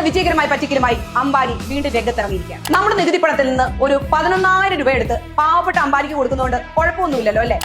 വിജയകരമായ പറ്റിക്കലുമായി അംബാനി വീണ്ടും രംഗത്തിറങ്ങിയിരിക്കുകയാണ്. നമ്മുടെ നികുതി പണത്തിൽ നിന്ന് ഒരു 11,000 രൂപ എടുത്ത് പാവപ്പെട്ട അംബാനിക്ക് കൊടുക്കുന്നതുകൊണ്ട് കുഴപ്പമൊന്നുമില്ലല്ലോ അല്ലെ?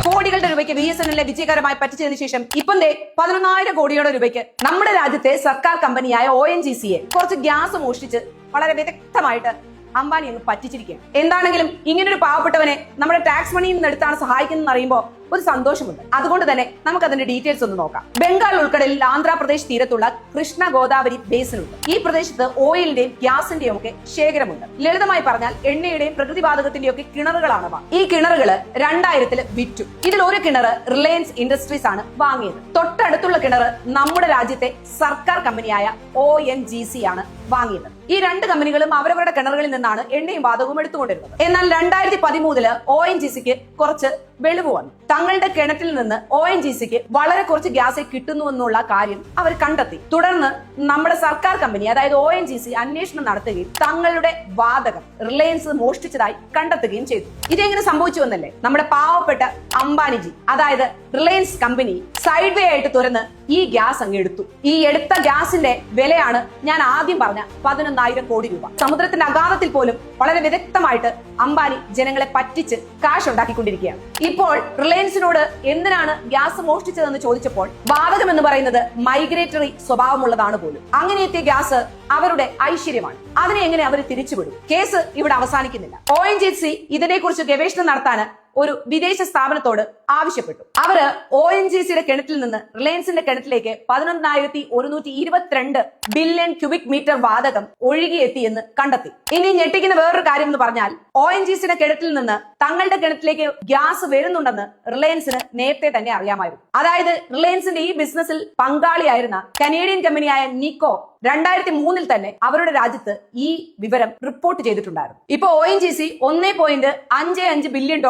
കോടികളുടെ രൂപയ്ക്ക് BSNL വിജയകരമായി പറ്റിച്ചതിന് ശേഷം ഇപ്പം 11,000 കോടിയുടെ രൂപയ്ക്ക് നമ്മുടെ രാജ്യത്തെ സർക്കാർ കമ്പനിയായ ONGCയെ കുറച്ച് ഗ്യാസ് മോഷ്ടിച്ച് വളരെ വിദഗ്ധമായിട്ട് അംബാനി അങ്ങ് പറ്റിച്ചിരിക്കുകയാണ്. എന്താണെങ്കിലും ഇങ്ങനൊരു പാവപ്പെട്ടവനെ നമ്മുടെ ടാക്സ് മണിയിൽ നിന്ന് എടുത്താണ് സഹായിക്കുന്നതെന്ന് അറിയുമ്പോൾ ഒരു സന്തോഷമുണ്ട്. അതുകൊണ്ട് തന്നെ നമുക്ക് അതിന്റെ ഡീറ്റെയിൽസ് ഒന്ന് നോക്കാം. ബംഗാൾ ഉൾക്കടലിൽ ആന്ധ്രാപ്രദേശ് തീരത്തുള്ള കൃഷ്ണ ഗോദാവരി ബേസിനുണ്ട്. ഈ പ്രദേശത്ത് ഓയിലിന്റെയും ഗ്യാസിന്റെയും ഒക്കെ ശേഖരമുണ്ട്. ലളിതമായി പറഞ്ഞാൽ എണ്ണയുടെയും പ്രകൃതിവാതകത്തിന്റെയും ഒക്കെ കിണറുകളാണവ. ഈ കിണറുകള് 2000 വിറ്റു. ഇതിൽ ഒരു കിണർ റിലയൻസ് ഇൻഡസ്ട്രീസ് ആണ് വാങ്ങിയത്. തൊട്ടടുത്തുള്ള കിണർ നമ്മുടെ രാജ്യത്തെ സർക്കാർ കമ്പനിയായ ONGC ആണ് വാങ്ങിയത്. ഈ രണ്ട് കമ്പനികളും അവരവരുടെ കിണറുകളിൽ നിന്നാണ് എണ്ണയും വാതകവും എടുത്തുകൊണ്ടിരുന്നത്. എന്നാൽ 2013 ONGCക്ക് കുറച്ച് വെളിവ് വന്നു. തങ്ങളുടെ കിണറ്റിൽ നിന്ന് ONGCക്ക് വളരെ കുറച്ച് ഗ്യാസ് കിട്ടുന്നു എന്നുള്ള കാര്യം അവർ കണ്ടെത്തി. തുടർന്ന് നമ്മുടെ സർക്കാർ കമ്പനി അതായത് ONGC അന്വേഷണം നടത്തുകയും തങ്ങളുടെ വാതകം റിലയൻസ് മോഷ്ടിച്ചതായി കണ്ടെത്തുകയും ചെയ്തു. ഇതെങ്ങനെ സംഭവിച്ചു എന്നല്ലേ? നമ്മുടെ പാവപ്പെട്ട അംബാനിജി അതായത് റിലയൻസ് കമ്പനി സൈഡ് വേ ആയിട്ട് തുറന്ന് ഈ ഗ്യാസ് അങ്ങ് എടുത്തു. ഈ എടുത്ത ഗ്യാസിന്റെ വിലയാണ് ഞാൻ ആദ്യം പറഞ്ഞ 11,000 കോടി രൂപ. സമുദ്രത്തിന്റെ അഗാധത്തിൽ പോലും വളരെ വിദഗ്ധമായിട്ട് അംബാനി ജനങ്ങളെ പറ്റിച്ച് കാശ് ഉണ്ടാക്കിക്കൊണ്ടിരിക്കുകയാണ്. ഇപ്പോൾ റിലയൻസിനോട് എന്തിനാണ് ഗ്യാസ് മോഷ്ടിച്ചതെന്ന് ചോദിച്ചപ്പോൾ വാതകം എന്ന് പറയുന്നത് മൈഗ്രേറ്ററി സ്വഭാവമുള്ളതാണ് പോലും. അങ്ങനെയെത്തിയ ഗ്യാസ് അവരുടെ ഐശ്വര്യമാണ്. അതിനെ എങ്ങനെ അവർ തിരിച്ചുവിടും? കേസ് ഇവിടെ അവസാനിക്കുന്നില്ല. ONGC ഇതിനെക്കുറിച്ച് ഗവേഷണം നടത്താൻ ഒരു വിദേശ സ്ഥാപനത്തോട് ആവശ്യപ്പെട്ടു. അവര് ONGCയുടെ കിണറ്റിൽ നിന്ന് റിലയൻസിന്റെ കിണറ്റിലേക്ക് 11,122 ബില്യൺ ക്യൂബിക് മീറ്റർ വാതകം ഒഴുകിയെത്തി എന്ന് കണ്ടെത്തി. ഇനി ഞെട്ടിക്കുന്ന വേറൊരു കാര്യം എന്ന് പറഞ്ഞാൽ ONGCയുടെ കിണറ്റിൽ നിന്ന് തങ്ങളുടെ കിണറ്റിലേക്ക് ഗ്യാസ് വരുന്നുണ്ടെന്ന് റിലയൻസിന് നേരത്തെ തന്നെ അറിയാമായിരുന്നു. അതായത് റിലയൻസിന്റെ ഈ ബിസിനസ്സിൽ പങ്കാളിയായിരുന്ന കനേഡിയൻ കമ്പനിയായ നിക്കോ 2003 തന്നെ അവരുടെ രാജ്യത്ത് ഈ വിവരം റിപ്പോർട്ട് ചെയ്തിട്ടുണ്ടായിരുന്നു. ഇപ്പൊ ONGC $1.55 ബില്യൺ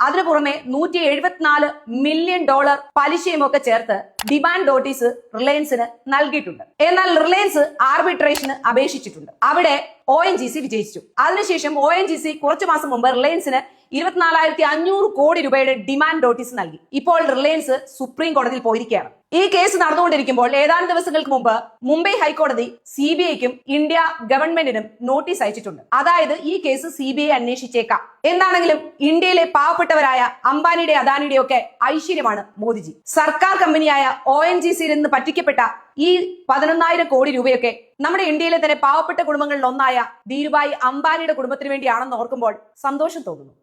അതിനു പുറമെ $174 മില്യൺ പലിശയും ഒക്കെ ചേർത്ത് ഡിമാൻഡ് നോട്ടീസ് റിലയൻസിന് നൽകിയിട്ടുണ്ട്. എന്നാൽ റിലയൻസ് ആർബിട്രേഷന് അപേക്ഷിച്ചിട്ടുണ്ട്. അവിടെ ONGC വിജയിച്ചു. അതിനുശേഷം ONGC കുറച്ചു മാസം മുമ്പ് റിലയൻസിന് 24,500 കോടി രൂപയുടെ ഡിമാൻഡ് നോട്ടീസ് നൽകി. ഇപ്പോൾ റിലയൻസ് സുപ്രീം കോടതിയിൽ പോയിരിക്കുകയാണ്. ഈ കേസ് നടന്നുകൊണ്ടിരിക്കുമ്പോൾ ഏതാനും ദിവസങ്ങൾക്ക് മുമ്പ് മുംബൈ ഹൈക്കോടതി CBIക്കും ഇന്ത്യ ഗവൺമെന്റിനും നോട്ടീസ് അയച്ചിട്ടുണ്ട്. അതായത് ഈ കേസ് CBI അന്വേഷിച്ചേക്കാം. എന്താണെങ്കിലും ഇന്ത്യയിലെ പാവപ്പെട്ടവരായ അംബാനിയുടെ അദാനിയുടെ ഒക്കെ ഐശ്വര്യമാണ് മോദിജി. സർക്കാർ കമ്പനിയായ ONGCയിൽ നിന്ന് പറ്റിക്കപ്പെട്ട ഈ 11,000 കോടി രൂപയൊക്കെ നമ്മുടെ ഇന്ത്യയിലെ തന്നെ പാവപ്പെട്ട കുടുംബങ്ങളിൽ ഒന്നായ ധീരുഭായ് അംബാനിയുടെ കുടുംബത്തിന് വേണ്ടിയാണെന്ന് ഓർക്കുമ്പോൾ സന്തോഷം തോന്നുന്നു.